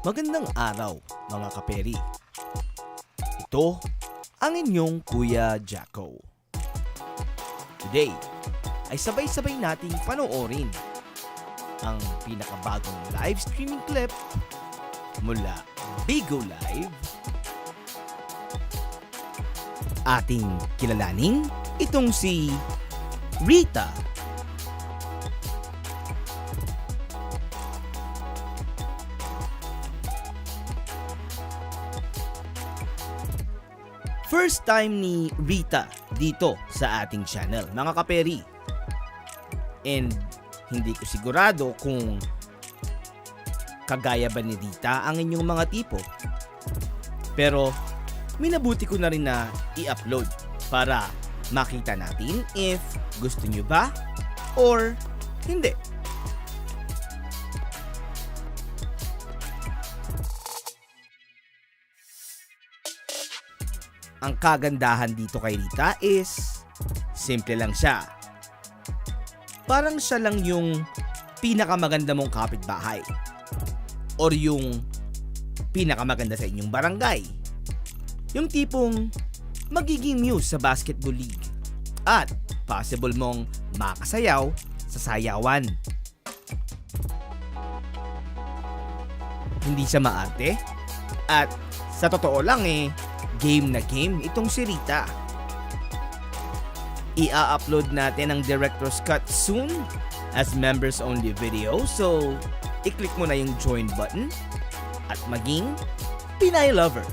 Magandang araw mga kaperi. Ito ang inyong Kuya Jacko. Today ay sabay-sabay nating panoorin ang pinakabagong live streaming clip mula Bigo Live. Ating kilalaning itong si Rita. First time ni Rita dito sa ating channel, mga kaperi. And hindi ko sigurado kung kagaya ba ni Rita ang inyong mga tipo. Pero minabuti ko na rin na i-upload para makita natin if gusto nyo ba or hindi. Ang kagandahan dito kay Rita is simple lang siya. Parang siya lang yung pinakamaganda mong kapitbahay or yung pinakamaganda sa inyong barangay. Yung tipong magiging muse sa basketball league at possible mong makasayaw sa sayawan. Hindi siya maarte at sa totoo lang game na game itong si Rita. I-upload natin ang director's cut soon as members only video, so i-click mo na yung join button at maging Pinay Lover.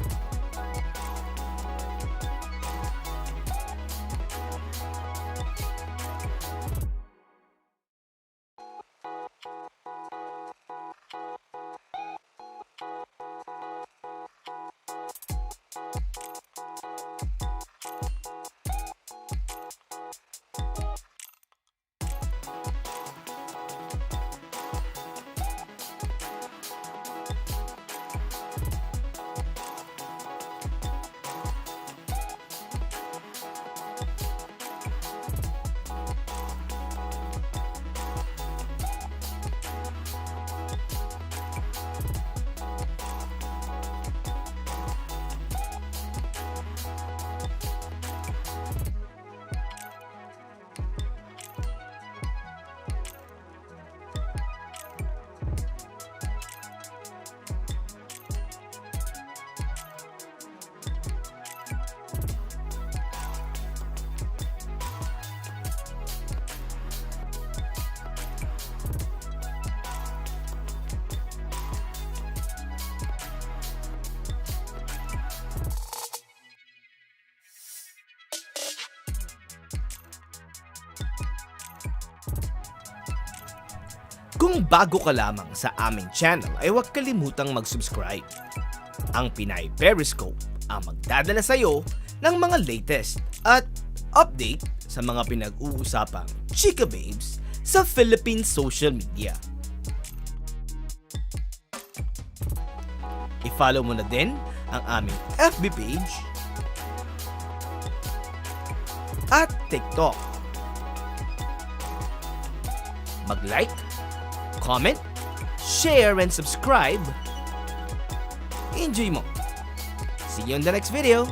Kung bago ka lamang sa aming channel ay huwag kalimutang mag-subscribe. Ang Pinay Periscope ang magdadala sa iyo ng mga latest at update sa mga pinag-uusapang chika babes sa Philippine social media. I-follow mo na din ang aming FB page at TikTok. Mag-like, comment, share, and subscribe. Enjoy mo! See you in the next video!